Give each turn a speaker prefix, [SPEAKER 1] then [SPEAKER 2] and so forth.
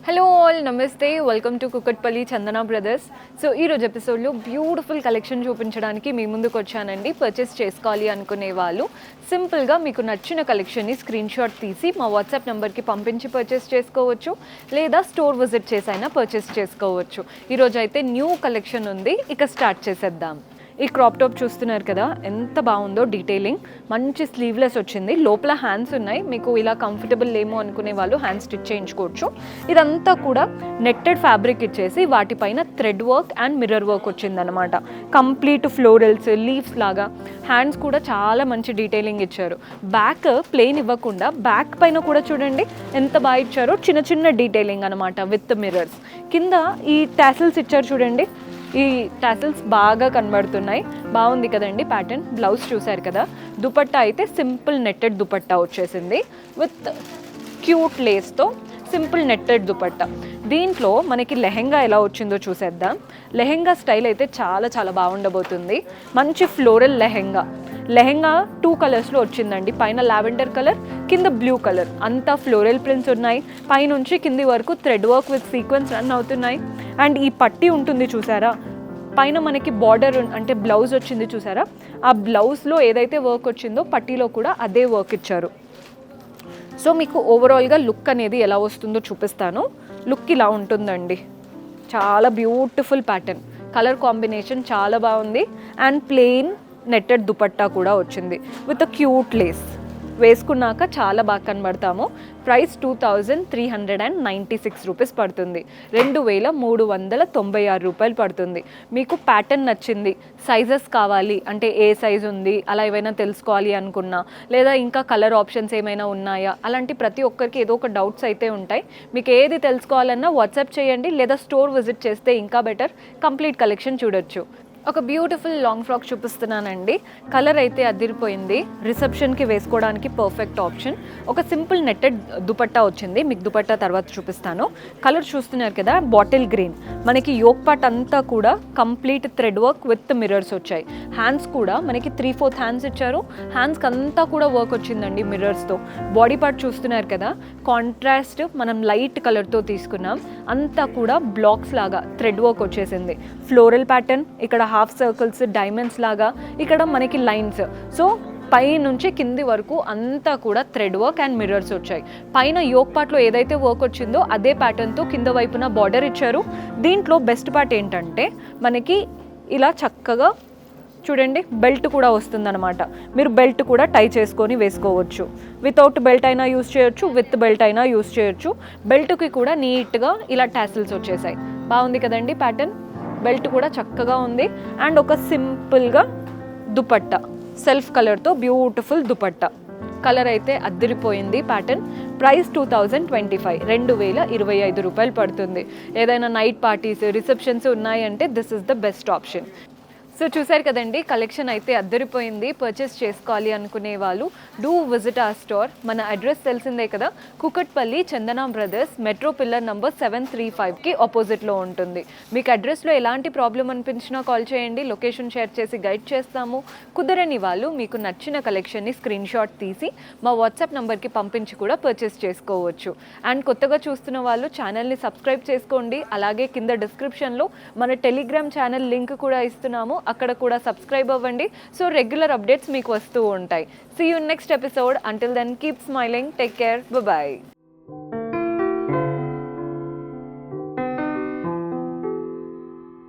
[SPEAKER 1] Hello all, నమస్తే. Welcome to Kukatpally Chandana brothers. So ఈరోజు ఎపిసోడ్లో బ్యూటిఫుల్ కలెక్షన్ చూపించడానికి మీ ముందుకు వచ్చానండి. పర్చేస్ చేసుకోవాలి అనుకునే వాళ్ళు సింపుల్గా మీకు నచ్చిన కలెక్షన్ని స్క్రీన్ షాట్ తీసి మా వాట్సాప్ నెంబర్కి పంపించి పర్చేస్ చేసుకోవచ్చు, లేదా స్టోర్ విజిట్ చేసైనా పర్చేస్ చేసుకోవచ్చు. ఈరోజు అయితే న్యూ కలెక్షన్ ఉంది, ఇక స్టార్ట్ చేసేద్దాం. ఈ క్రాప్ టాప్ చూస్తున్నారు కదా, ఎంత బాగుందో. డీటెయిలింగ్ మంచి స్లీవ్లెస్ వచ్చింది, లోపల హ్యాండ్స్ ఉన్నాయి. మీకు ఇలా కంఫర్టబుల్ ఏమో అనుకునే వాళ్ళు హ్యాండ్స్ స్టిచ్ చేయించుకోవచ్చు. ఇదంతా కూడా నెట్టెడ్ ఫ్యాబ్రిక్ ఇచ్చేసి వాటిపైన thread work and mirror work వచ్చిందనమాట. కంప్లీట్ ఫ్లోరల్స్, లీవ్స్ లాగా. హ్యాండ్స్ కూడా చాలా మంచి డీటెయిలింగ్ ఇచ్చారు. బ్యాక్ ప్లెయిన్ ఇవ్వకుండా బ్యాక్ పైన కూడా చూడండి ఎంత బాగా ఇచ్చారో, చిన్న చిన్న డీటెయిలింగ్ అనమాట విత్ మిర్రర్స్. కింద ఈ టాసిల్స్ ఇచ్చారు చూడండి, ఈ టాసిల్స్ బాగా కనబడుతున్నాయి. బాగుంది కదండి ప్యాటర్న్. బ్లౌజ్ చూసారు కదా. దుపట్టా అయితే సింపుల్ నెట్టెడ్ దుపట్టా వచ్చేసింది విత్ క్యూట్ లేస్తో. Simple netted dupatta. దీంట్లో మనకి లెహెంగా ఎలా వచ్చిందో చూసేద్దాం. లెహెంగా స్టైల్ అయితే చాలా చాలా బాగుండబోతుంది. మంచి ఫ్లోరల్ లెహెంగా. లెహెంగా 2 కలర్స్లో వచ్చిందండి. పైన లావెండర్ కలర్, కింద బ్లూ కలర్. అంతా ఫ్లోరల్ ప్రింట్స్ ఉన్నాయి. పైనుంచి కింది వరకు thread work with sequence run అవుతున్నాయి. అండ్ ఈ పట్టీ ఉంటుంది చూసారా, పైన మనకి బార్డర్ అంటే బ్లౌజ్ వచ్చింది చూసారా, ఆ బ్లౌజ్లో ఏదైతే వర్క్ వచ్చిందో పట్టీలో కూడా అదే వర్క్ ఇచ్చారు. సో మీకు ఓవరాల్గా లుక్ అనేది ఎలా వస్తుందో చూపిస్తాను. లుక్ ఇలా ఉంటుందండి. చాలా బ్యూటిఫుల్ ప్యాటర్న్, కలర్ కాంబినేషన్ చాలా బాగుంది. అండ్ ప్లెయిన్ నెట్టెడ్ దుపట్టా కూడా వచ్చింది విత్ అ క్యూట్ లేస్. వేసుకున్నాక చాలా బాగా కనబడతాము. ప్రైస్ 2396 రూపీస్ పడుతుంది. 2396 రూపాయలు పడుతుంది. మీకు ప్యాటర్న్ నచ్చింది, సైజెస్ కావాలి అంటే ఏ సైజ్ ఉంది అలా ఏమైనా తెలుసుకోవాలి అనుకున్నా, లేదా ఇంకా కలర్ ఆప్షన్స్ ఏమైనా ఉన్నాయా, అలాంటి ప్రతి ఒక్కరికి ఏదో ఒక డౌట్స్ అయితే ఉంటాయి. మీకు ఏది తెలుసుకోవాలన్నా వాట్సాప్ చేయండి, లేదా స్టోర్ విజిట్ చేస్తే ఇంకా బెటర్. కంప్లీట్ కలెక్షన్ చూడొచ్చు. ఒక బ్యూటిఫుల్ లాంగ్ ఫ్రాక్ చూపిస్తున్నానండి. కలర్ అయితే అదిరిపోయింది. రిసెప్షన్కి వేసుకోవడానికి పర్ఫెక్ట్ ఆప్షన్. ఒక సింపుల్ నెట్టెడ్ దుపట్టా వచ్చింది, మీకు దుపట్టా తర్వాత చూపిస్తాను. కలర్ చూస్తున్నారు కదా, బాటిల్ గ్రీన్. మనకి యోక్ పార్ట్ అంతా కూడా complete thread work with mirrors వచ్చాయి. హ్యాండ్స్ కూడా మనకి 3/4 హ్యాండ్స్ ఇచ్చారు. హ్యాండ్స్కి అంతా కూడా వర్క్ వచ్చిందండి మిర్రర్స్తో. బాడీ పార్ట్ చూస్తున్నారు కదా, కాంట్రాస్ట్ మనం లైట్ కలర్తో తీసుకున్నాం. అంతా కూడా బ్లాక్స్ లాగా థ్రెడ్ వర్క్ వచ్చేసింది. ఫ్లోరల్ ప్యాటర్న్, ఇక్కడ హాఫ్ సర్కిల్స్, డైమండ్స్ లాగా, ఇక్కడ మనకి లైన్స్. సో పై నుంచి కింది వరకు అంతా కూడా థ్రెడ్ వర్క్ అండ్ మిర్రర్స్ వచ్చాయి. పైన యోక్ పార్ట్లో ఏదైతే వర్క్ వచ్చిందో అదే ప్యాటర్న్తో కింద వైపున బార్డర్ ఇచ్చారు. దీంట్లో బెస్ట్ పార్ట్ ఏంటంటే మనకి ఇలా చక్కగా చూడండి బెల్ట్ కూడా వస్తుందన్నమాట. మీరు బెల్ట్ కూడా టై చేసుకొని వేసుకోవచ్చు. వితౌట్ బెల్ట్ అయినా యూస్ చేయొచ్చు, విత్ బెల్ట్ అయినా యూస్ చేయొచ్చు. బెల్ట్కి కూడా నీట్గా ఇలా టాసిల్స్ వచ్చేసాయి. బాగుంది కదండి ప్యాటర్న్. బెల్ట్ కూడా చక్కగా ఉంది. అండ్ ఒక సింపుల్గా దుపట్టా, సెల్ఫ్ కలర్తో బ్యూటిఫుల్ దుపట్టా. కలర్ అయితే అద్దరిపోయింది ప్యాటర్న్. ప్రైస్ 2025 రూపాయలు పడుతుంది. ఏదైనా నైట్ పార్టీస్, రిసెప్షన్స్ ఉన్నాయంటే this is the best option. So చూసారు కదండి, కలెక్షన్ అయితే అద్దరిపోయింది. పర్చేస్ చేసుకోవాలి అనుకునే వాళ్ళు డూ విజిట్ అవర్ స్టోర్. మన అడ్రస్ తెలిసిందే కదా, కుకట్పల్లి చందన బ్రదర్స్, మెట్రో పిల్లర్ నంబర్ 735కి ఆపోజిట్లో ఉంటుంది. మీకు అడ్రస్లో ఎలాంటి ప్రాబ్లం అనిపించినా కాల్ చేయండి, లొకేషన్ షేర్ చేసి గైడ్ చేస్తాము. కుదరని వాళ్ళు మీకు నచ్చిన కలెక్షన్ని స్క్రీన్ షాట్ తీసి మా వాట్సాప్ నెంబర్కి పంపించి కూడా పర్చేస్ చేసుకోవచ్చు. అండ్ కొత్తగా చూస్తున్న వాళ్ళు ఛానల్ని సబ్స్క్రైబ్ చేసుకోండి. అలాగే కింద డిస్క్రిప్షన్లో మన టెలిగ్రామ్ ఛానల్ లింక్ కూడా ఇస్తున్నాము, అక్కడ కూడా సబ్స్క్రైబ్ అవ్వండి. సో రెగ్యులర్ అప్డేట్స్ మీకు వస్తూ ఉంటాయి. See you next episode. Until then keep smiling, take care, bye.